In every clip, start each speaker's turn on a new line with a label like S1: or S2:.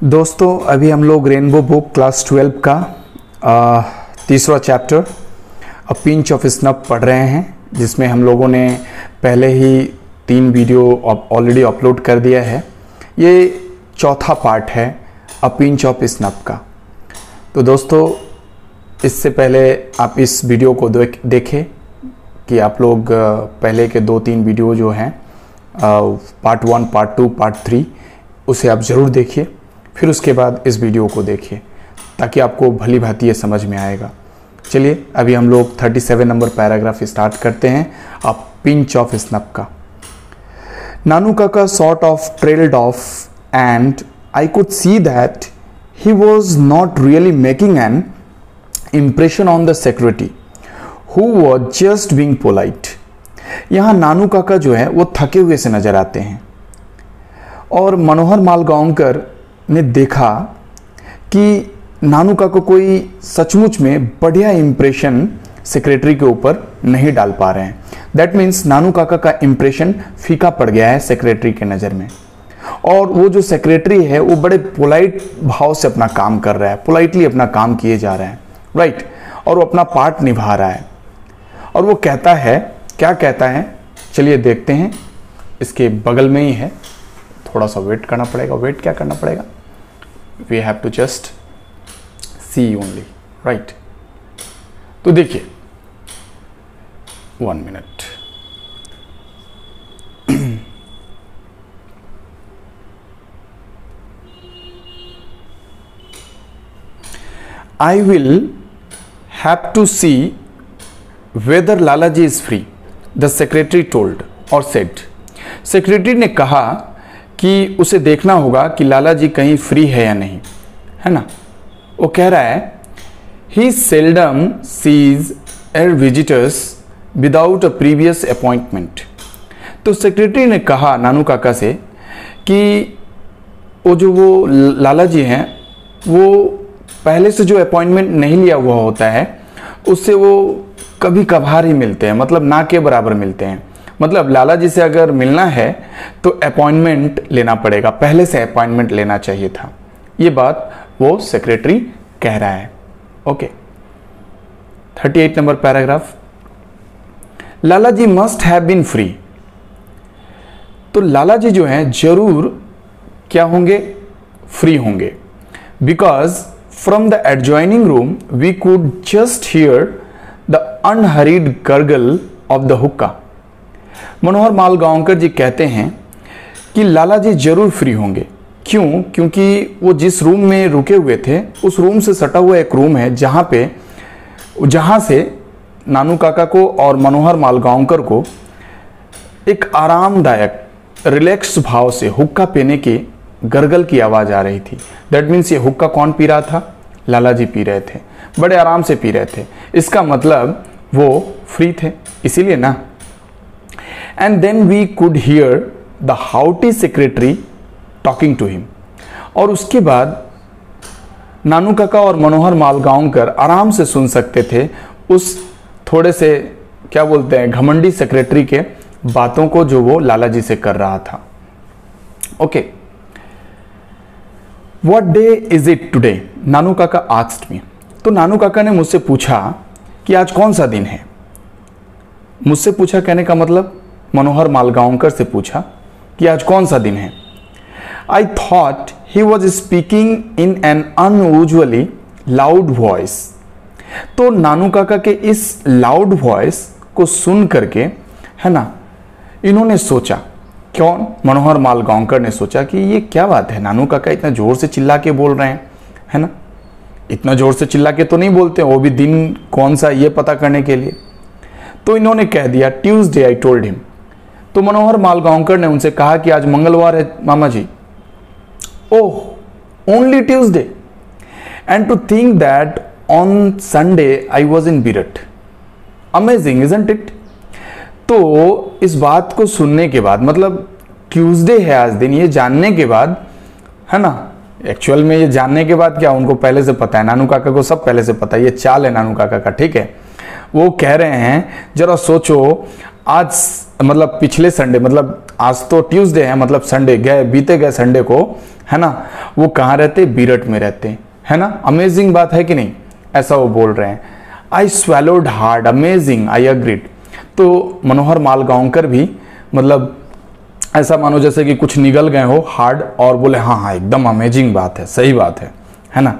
S1: दोस्तों अभी हम लोग रेनबो बुक क्लास 12 का तीसरा chapter a pinch of snuff पढ़ रहे हैं, जिसमें हम लोगों ने पहले ही 3 वीडियो ऑलरेडी अपलोड कर दिया है। ये चौथा पार्ट है अ पिंच ऑफ स्नफ का। तो दोस्तों इससे पहले आप इस वीडियो को देखें कि आप लोग पहले के 2-3 वीडियो जो हैं पार्ट 1, पार्ट 2, पार्ट 3 उसे आप ज़रूर देखिए, फिर उसके बाद इस वीडियो को देखिए ताकि आपको भली भांति ये समझ में आएगा। चलिए अभी हम लोग 37 नंबर पैराग्राफ स्टार्ट करते हैं अ पिंच ऑफ स्नफ का। नानू काका sort of trailed of and I could see that he was not really making an impression on the secretary who was just being polite. यहाँ नानू काका जो है वो थके हुए से नजर आते हैं और मनोहर मालगांवकर ने देखा कि नानू काका कोई सचमुच में बढ़िया इंप्रेशन सेक्रेटरी के ऊपर नहीं डाल पा रहे हैं। दैट मीन्स नानू काका का इंप्रेशन फीका पड़ गया है सेक्रेटरी के नज़र में, और वो जो सेक्रेटरी है वो बड़े पोलाइट भाव से अपना काम कर रहा है, पोलाइटली अपना काम किए जा रहा है, राइट, और वो अपना पार्ट निभा रहा है। और वो कहता है, क्या कहता है चलिए देखते हैं, इसके बगल में ही है, थोड़ा सा वेट करना पड़ेगा। वेट क्या करना पड़ेगा, we have to just see only, right. तो देखिए 1 minute. I will have to see whether Lalaji is free, the secretary told or said। Secretary ने कहा कि उसे देखना होगा कि लाला जी कहीं फ्री है या नहीं, है ना। वो कह रहा है he seldom sees air visitors without a previous appointment। तो सेक्रेटरी ने कहा नानू काका से कि वो लाला जी हैं वो पहले से जो अपॉइंटमेंट नहीं लिया हुआ होता है उससे वो कभी कभार ही मिलते हैं, मतलब ना के बराबर मिलते हैं। मतलब लाला जी से अगर मिलना है तो अपॉइंटमेंट लेना पड़ेगा, पहले से अपॉइंटमेंट लेना चाहिए था। ये बात वो सेक्रेटरी कह रहा है। Okay, 38 number paragraph. Lala ji must have been free. तो लाला जी जो हैं जरूर क्या होंगे, फ्री होंगे। Because from the adjoining room we could just hear the unheard gurgle of the hookah. Manohar Malgaonkar जी कहते हैं कि लाला जी जरूर फ्री होंगे। क्यों? क्योंकि वो जिस रूम में रुके हुए थे उस रूम से सटा हुआ एक रूम है जहां से नानू काका को और मनोहर मालगांवकर को एक आरामदायक रिलैक्स भाव से हुक्का पीने की गरगल की आवाज आ रही थी। दैट मीन्स ये हुक्का कौन पी रहा था, लाला जी पी रहे थे, बड़े आराम से पी रहे थे। इसका मतलब वो फ्री थे, इसीलिए ना। And then we could hear the haughty secretary talking to him. और उसके बाद नानू काका और मनोहर मालगांवकर आराम से सुन सकते थे उस थोड़े से क्या बोलते हैं घमंडी सेक्रेटरी के बातों को जो वो लाला जी से कर रहा था। Okay, what day is it today, Nanu Kaka asked मी। तो नानू काका ने मुझसे पूछा कि आज कौन सा दिन है। मुझसे पूछा कहने का मतलब मनोहर मालगांवकर से पूछा कि आज कौन सा दिन है। I thought he was speaking in an unusually loud voice. तो नानू काका के इस लाउड वॉइस को सुन करके, है ना, इन्होंने सोचा, कौन, मनोहर मालगांवकर ने सोचा कि ये क्या बात है, नानू काका इतना जोर से चिल्ला के बोल रहे हैं, है ना। इतना जोर से चिल्ला के तो नहीं बोलते, वो भी दिन कौन सा ये पता करने के लिए। तो इन्होंने कह दिया ट्यूसडे, आई टोल्ड हिम। तो मनोहर मालगांवकर ने उनसे कहा कि आज मंगलवार है मामा जी। Oh, only Tuesday, and to think that on Sunday I was in Beirut. Amazing isn't it. तो इस बात को सुनने के बाद, मतलब ट्यूसडे है आज दिन, ये जानने के बाद, है ना, एक्चुअल में ये जानने के बाद क्या, उनको पहले से पता है, नानू काका को सब पहले से पता है, ये चाल है नानू काका का, ठीक है। वो कह रहे हैं जरा सोचो, आज मतलब पिछले संडे, मतलब आज तो ट्यूसडे है, मतलब संडे गए, बीते गए संडे को है ना, वो कहाँ रहते, बीरठ में रहते, है ना। अमेजिंग बात है कि नहीं, ऐसा वो बोल रहे हैं। I swallowed hard, amazing, I agreed. तो मनोहर मालगांवकर भी मतलब ऐसा मानो जैसे कि कुछ निगल गए हो हार्ड, और बोले हाँ हाँ एकदम अमेजिंग बात है, सही बात है ना।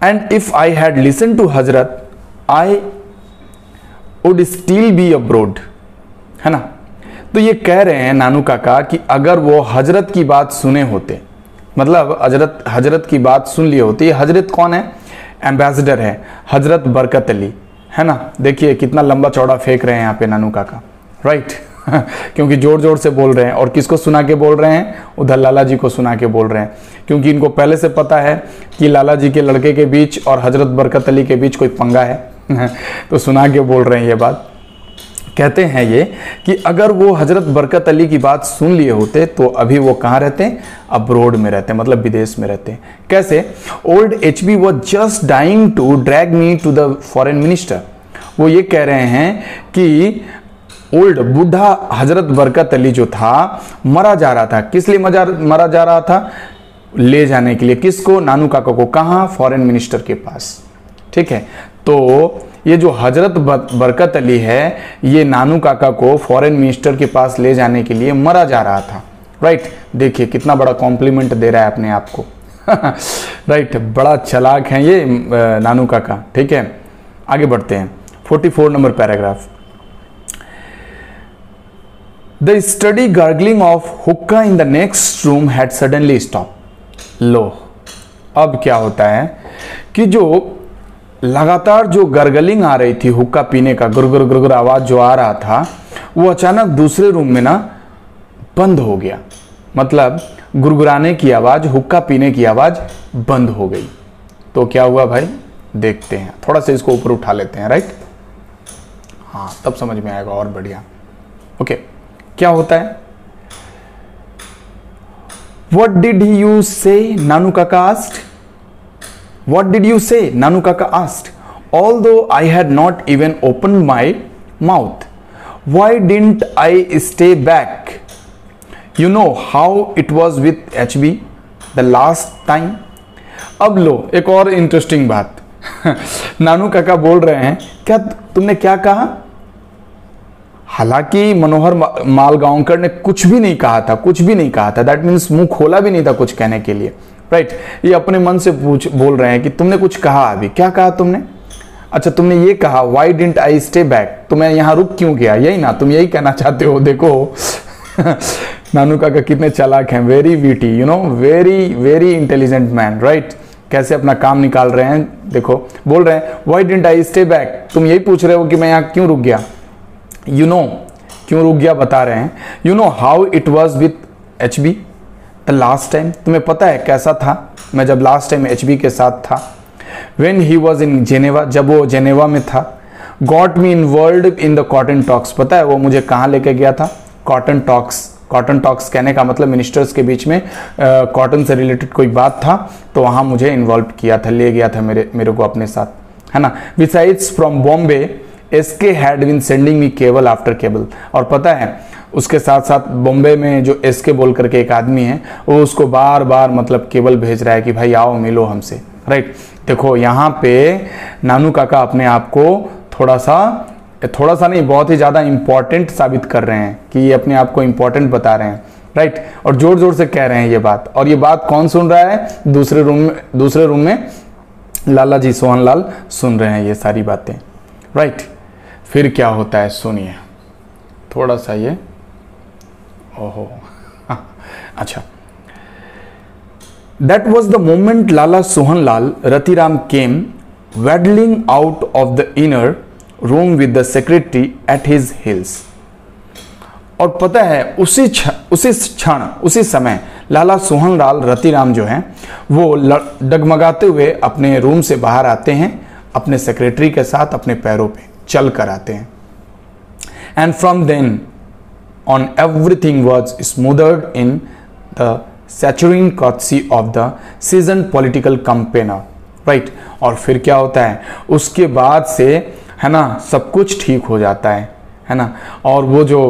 S1: And if I had listen to Hazrat I would still be abroad, है ना। तो ये कह रहे हैं नानू काका कि अगर वो हजरत की बात सुने होते, मतलब हजरत की बात सुन लिए होती। हजरत कौन है, एम्बेसडर है हजरत बरकत अली, है ना। देखिए कितना लंबा चौड़ा फेंक रहे हैं यहाँ पे नानू काका, राइट। क्योंकि जोर जोर से बोल रहे हैं, और किसको सुना के बोल रहे हैं, उधर लाला जी को सुना के बोल रहे हैं, क्योंकि इनको पहले से पता है कि लाला जी के लड़के के बीच और हजरत बरकत अली के बीच कोई पंगा है। तो सुना के बोल रहे हैं ये बात। कहते हैं ये कि अगर वो हजरत बरकत अली की बात सुन लिए होते तो अभी वो कहाँ रहते, अब्रोड में रहते, मतलब विदेश में रहते। कैसे, old HB was just dying to drag me to the foreign minister. वो ये कह रहे हैं कि ओल्ड बूढ़ा हजरत बरकत अली जो था मरा जा रहा था। किस लिए मरा जा रहा था, ले जाने के लिए, किसको, नानू काका को, कहाँ, फॉरेन मिनिस्टर के पास, ठीक है। तो ये जो हजरत बरकत अली है ये नानू काका को फॉरेन मिनिस्टर के पास ले जाने के लिए मरा जा रहा था, राइट। देखिए कितना बड़ा कॉम्प्लीमेंट दे रहा है अपने आप को। राइट, बड़ा चालाक है ये नानू काका, ठीक है। आगे बढ़ते हैं, 44 number paragraph. The steady gurgling of hookah in the next room had suddenly stop. लो, अब क्या होता है कि जो लगातार जो गर्गलिंग आ रही थी, हुक्का पीने का गुरगुर गुरगुर आवाज जो आ रहा था, वो अचानक दूसरे रूम में ना बंद हो गया। मतलब गुरगुराने की आवाज, हुक्का पीने की आवाज बंद हो गई। तो क्या हुआ भाई, देखते हैं, थोड़ा सा इसको ऊपर उठा लेते हैं, राइट। हाँ, तब समझ में आएगा और बढ़िया। ओके, क्या होता है, व्हाट डिड यू से, नानू Kaka asked. What did you say? Nanu Kaka asked. Although I had not even opened my mouth. Why didn't I stay back? You know how it was with HB the last time. अब लो एक और interesting बात। नानू काका बोल रहे हैं, क्या तुमने क्या कहा। हालांकि मनोहर मालगांवकर ने कुछ भी नहीं कहा था, कुछ भी नहीं कहा था। दैट मीन्स मुंह खोला भी नहीं था कुछ कहने के लिए, राइट। ये अपने मन से बोल रहे हैं कि तुमने कुछ कहा, अभी क्या कहा तुमने। अच्छा, तुमने ये कहा why didn't I stay back, तो मैं यहाँ रुक क्यों गया, यही ना, तुम यही कहना चाहते हो। देखो नानू काका कितने चालाक हैं, very witty, you know, very very intelligent man, right. कैसे अपना काम निकाल रहे हैं, देखो बोल रहे हैं why didn't I stay back, तुम यही पूछ रहे हो कि मैं यहाँ क्यों रुक गया। यू नो, क्यों रुक गया बता रहे हैं। You know how it was with HB the last time, तुम्हें पता है कैसा था मैं जब लास्ट टाइम HB के साथ था। When he was in Geneva, जब वो जेनेवा में था। Got me involved in the cotton talks, पता है वो मुझे कहाँ लेके गया था, कॉटन टॉक्स। कॉटन टॉक्स कहने का मतलब मिनिस्टर्स के बीच में कॉटन से रिलेटेड कोई बात था तो वहाँ मुझे इन्वॉल्व किया था, ले गया था मेरे को अपने साथ, है ना। Besides from Bombay, SK had been sending me cable after cable, और पता है उसके साथ साथ बॉम्बे में जो SK बोल करके एक आदमी है वो उसको बार बार मतलब केबल भेज रहा है कि भाई आओ मिलो हमसे, राइट। देखो यहाँ पे नानू काका अपने आप को थोड़ा सा नहीं, बहुत ही ज़्यादा इंपॉर्टेंट साबित कर रहे हैं कि ये अपने आप को इंपॉर्टेंट बता रहे हैं, राइट। और जोर जोर से कह रहे हैं ये बात, और ये बात कौन सुन रहा है, दूसरे रूम में लाला जी सोहनलाल सुन रहे हैं ये सारी बातें, राइट। फिर क्या होता है सुनिए थोड़ा सा ये, ओहो अच्छा। That was the moment Lala Sohanlal Ratiram came waddling out of the inner room with the secretary at his heels. और पता है उसी क्षण उसी समय लाला सोहनलाल रतिराम जो हैं वो डगमगाते हुए अपने रूम से बाहर आते हैं, अपने सेक्रेटरी के साथ अपने पैरों पे चल कर आते हैं। And from then on everything was smothered in the saccharine courtesy of the seasoned political campaigner, right। और फिर क्या होता है उसके बाद से, है ना, सब कुछ ठीक हो जाता है ना। और वो जो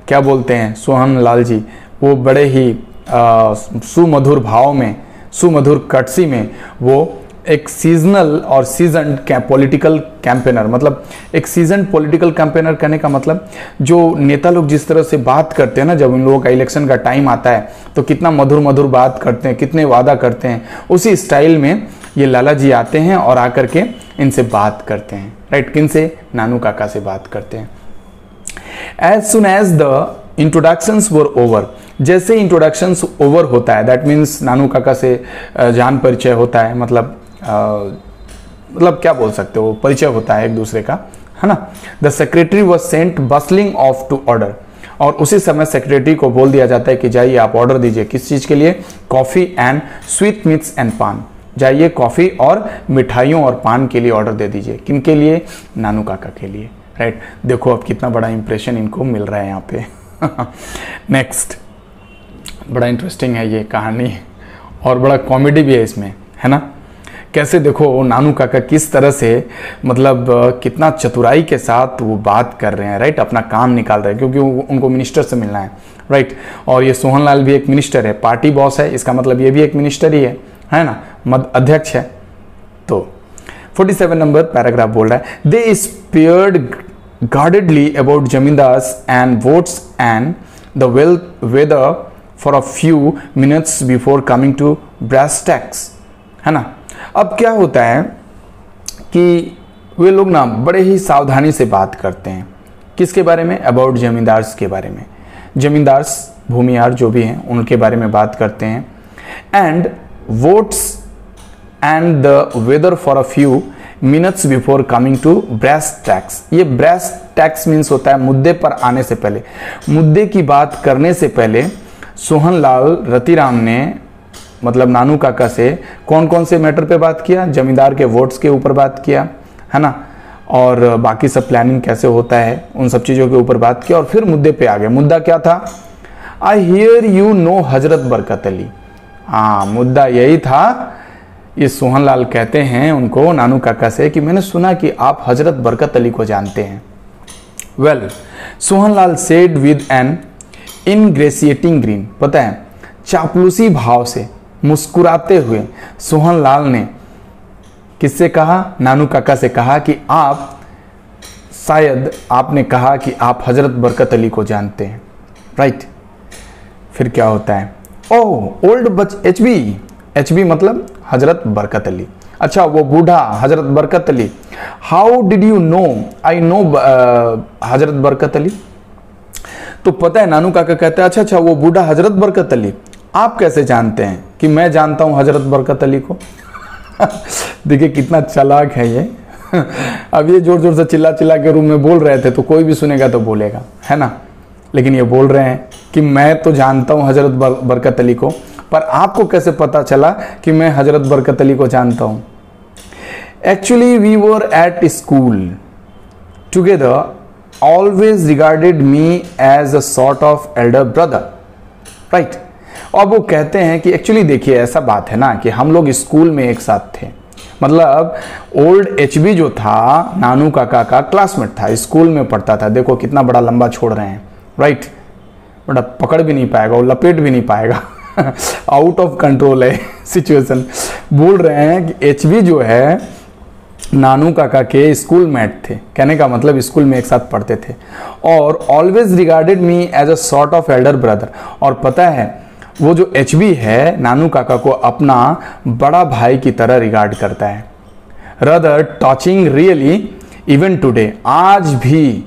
S1: क्या बोलते हैं सोहन लाल जी, वो बड़े ही सुमधुर भाव में, सुमधुर कटसी में वो एक सीजनल और सीजन्ड पॉलिटिकल कैंपेनर, मतलब एक सीजन पॉलिटिकल कैंपेनर कहने का मतलब जो नेता लोग जिस तरह से बात करते हैं ना, जब इन लोगों का इलेक्शन का टाइम आता है तो कितना मधुर मधुर बात करते हैं, कितने वादा करते हैं, उसी स्टाइल में ये लाला जी आते हैं और आकर के इनसे बात करते हैं। राइट, किनसे? नानू काका से बात करते हैं। As soon as the introductions were over, जैसे इंट्रोडक्शंस ओवर होता है, दैट मीन्स नानू काका से जान परिचय होता है, मतलब क्या बोल सकते हो, परिचय होता है एक दूसरे का, है ना। The secretary was sent bustling off to order, और उसी समय सेक्रेटरी को बोल दिया जाता है कि जाइए आप ऑर्डर दीजिए, किस चीज के लिए? Coffee and sweet meets and पान, जाइए कॉफी और मिठाइयों और पान के लिए ऑर्डर दे दीजिए। किनके लिए? नानू काका के लिए। राइट, देखो अब कितना बड़ा इंप्रेशन इनको मिल रहा है यहाँ पे। नेक्स्ट, बड़ा इंटरेस्टिंग है ये कहानी और बड़ा कॉमेडी भी है इसमें, है ना। कैसे देखो नानू काका किस तरह से, मतलब कितना चतुराई के साथ वो बात कर रहे हैं। राइट, अपना काम निकाल रहे हैं क्योंकि उनको मिनिस्टर से मिलना है। राइट, और ये सोहनलाल भी एक मिनिस्टर है, पार्टी बॉस है, इसका मतलब ये भी एक मिनिस्टर ही है ना, मध्य अध्यक्ष है। तो 47 नंबर पैराग्राफ बोल रहा है, दे spared guardedly about zamindars and votes and the weather for a few minutes before coming to brass tacks, है ना। अब क्या होता है कि वे लोग ना बड़े ही सावधानी से बात करते हैं, किसके बारे में? अबाउट जमींदार्स के बारे में, जमींदार्स भूमियार जो भी हैं उनके बारे में बात करते हैं। And votes and the weather for a few minutes before coming to brass tacks. ये ब्रेस टैक्स मीन्स होता है मुद्दे पर आने से पहले, मुद्दे की बात करने से पहले सोहनलाल रतिराम ने, मतलब नानू काका से कौन कौन से मैटर पे बात किया? जमींदार के वोट्स के ऊपर बात किया, है ना, और बाकी सब प्लानिंग कैसे होता है उन सब चीज़ों के ऊपर बात किया, और फिर मुद्दे पे आ गए। मुद्दा क्या था? आई हियर यू नो हजरत बरकत अली। हाँ, मुद्दा यही था। ये सोहनलाल कहते हैं उनको, नानू काका से, कि मैंने सुना कि आप हजरत बरकत अली को जानते हैं। Well, Sohanlal said with an ingratiating grin, पता है चापलूसी भाव से मुस्कुराते हुए सोहनलाल ने किससे कहा? नानू काका से कहा कि आप, शायद आपने कहा कि आप हजरत बरकत अली को जानते हैं। राइट, फिर क्या होता है? ओह ओल्ड बच एचबी मतलब हजरत बरकत अली। अच्छा, वो बूढ़ा हजरत Barkat Ali. How did you know? I know हजरत बरकत अली। तो पता है, नानू काका कहते हैं अच्छा वो बूढ़ा हजरत बरकत अली, आप कैसे जानते हैं कि मैं जानता हूं हजरत बरकत अली को? देखिए कितना चालाक है ये। अब ये जोर जोर से चिल्ला चिल्ला के रूम में बोल रहे थे तो कोई भी सुनेगा तो बोलेगा, है ना, लेकिन ये बोल रहे हैं कि मैं तो जानता हूं हजरत बरकत अली को, पर आपको कैसे पता चला कि मैं हजरत बरकत अली को जानता हूं? Actually we were at school together, always regarded me as a sort of elder brother. Right, और वो कहते हैं कि एक्चुअली देखिए ऐसा बात है ना कि हम लोग स्कूल में एक साथ थे, मतलब ओल्ड एचबी जो था नानू काका का क्लासमेट था, स्कूल में पढ़ता था। देखो कितना बड़ा लंबा छोड़ रहे हैं। राइट, बड़ा पकड़ भी नहीं पाएगा, वो लपेट भी नहीं पाएगा। आउट ऑफ कंट्रोल है सिचुएशन। बोल रहे हैं कि एचबी जो है नानू काका के स्कूल मेट थे, कहने का मतलब स्कूल में एक साथ पढ़ते थे, और always regarded me as a sort of elder brother. और पता है वो जो एचबी है नानू काका को अपना बड़ा भाई की तरह रिगार्ड करता है। Rather touching really even today, आज भी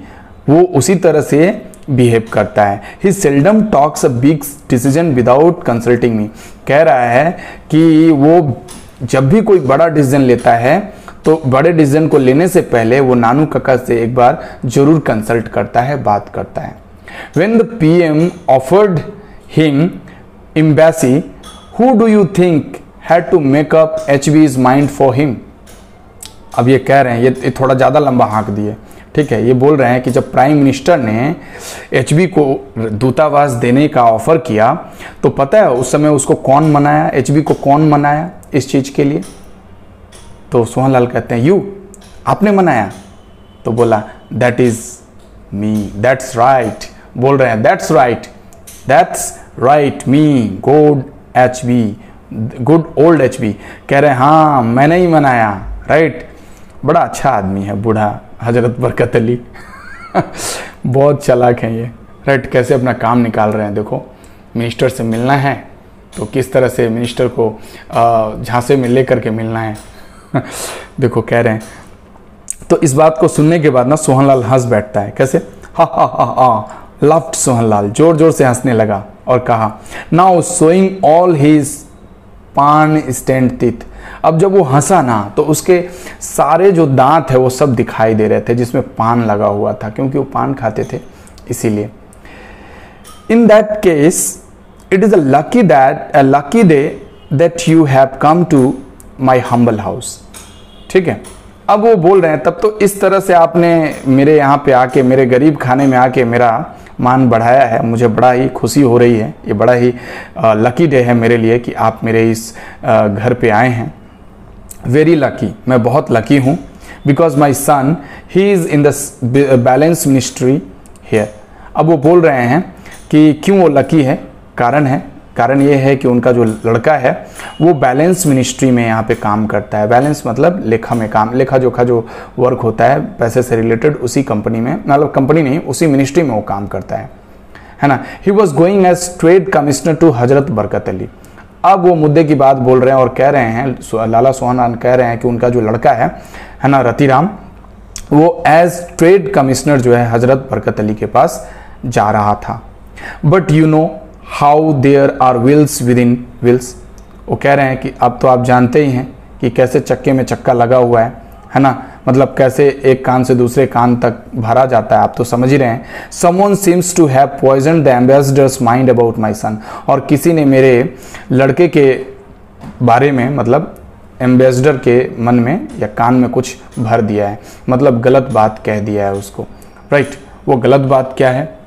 S1: वो उसी तरह से बिहेव करता है। He seldom talks a big decision without consulting me. कह रहा है कि वो जब भी कोई बड़ा डिसीजन लेता है तो बड़े डिसीजन को लेने से पहले वो नानू काका से एक बार जरूर कंसल्ट करता है, बात करता है। When the PM offered him embassy, who do you think had to make up HB's mind for him? अब ये कह रहे हैं, ये थोड़ा ज़्यादा लंबा हाँक दिए, ठीक है। ये बोल रहे हैं कि जब प्राइम मिनिस्टर ने एचबी को दूतावास देने का ऑफर किया तो पता है उस समय उसको कौन मनाया, एचबी को कौन मनाया इस चीज़ के लिए? तो सोहनलाल कहते हैं यू, आपने मनाया? तो बोला that is me, that's right. बोल रहे हैं that's right, that's right me good HB, good old HB। कह रहे हैं हाँ मैंने ही मनाया, राइट। बड़ा अच्छा आदमी है बूढ़ा हजरत बरकत अली बहुत चालाक हैं ये, राइट। कैसे अपना काम निकाल रहे हैं, देखो मिनिस्टर से मिलना है तो किस तरह से मिनिस्टर को झांसे में ले करके मिलना है देखो कह रहे हैं। तो इस बात को सुनने के बाद ना सोहनलाल हंस बैठता है। कैसे? हा हा हा हा, लफ्ट सोहनलाल, जोर जोर से हंसने लगा और कहा नाउ शोइंग ऑल हिज पान स्टैंड टीथ। अब जब वो हंसा ना तो उसके सारे जो दांत है वो सब दिखाई दे रहे थे जिसमें पान लगा हुआ था, क्योंकि वो पान खाते थे इसीलिए। In that case it is a lucky day that you have come to my humble house. ठीक है, अब वो बोल रहे हैं तब तो इस तरह से आपने मेरे यहाँ पे आके, मेरे गरीब खाने में आके मेरा मान बढ़ाया है, मुझे बड़ा ही खुशी हो रही है। ये बड़ा ही लकी डे है मेरे लिए कि आप मेरे इस घर पे आए हैं। वेरी लकी, मैं बहुत लकी हूँ। Because my son he is in the balance ministry here. अब वो बोल रहे हैं कि क्यों वो लकी है, कारण ये है कि उनका जो लड़का है वो बैलेंस मिनिस्ट्री में यहाँ पे काम करता है। बैलेंस मतलब लेखा में काम, लेखा जोखा जो वर्क होता है पैसे से रिलेटेड, उसी कंपनी में, मतलब कंपनी नहीं, उसी मिनिस्ट्री में वो काम करता है ना। He was going as trade commissioner to Hazrat Barkat Ali. अब वो मुद्दे की बात बोल रहे हैं और कह रहे हैं, लाला सोहनलाल कह रहे हैं कि उनका जो लड़का है ना रतिराम, वो एज ट्रेड कमिश्नर जो है हजरत बरकत अली के पास जा रहा था। But you know how there are wheels within wheels. वो कह रहे हैं कि अब तो आप जानते ही हैं कि कैसे चक्के में चक्का लगा हुआ है ना, मतलब कैसे एक कान से दूसरे कान तक भरा जाता है, आप तो समझ ही रहे हैं। Someone seems to have poisoned the ambassador's mind about my son. और किसी ने मेरे लड़के के बारे में, मतलब एम्बेसडर के मन में या कान में कुछ भर दिया है, मतलब गलत बात कह दिया है उसको, राइट। वो गलत बात क्या है?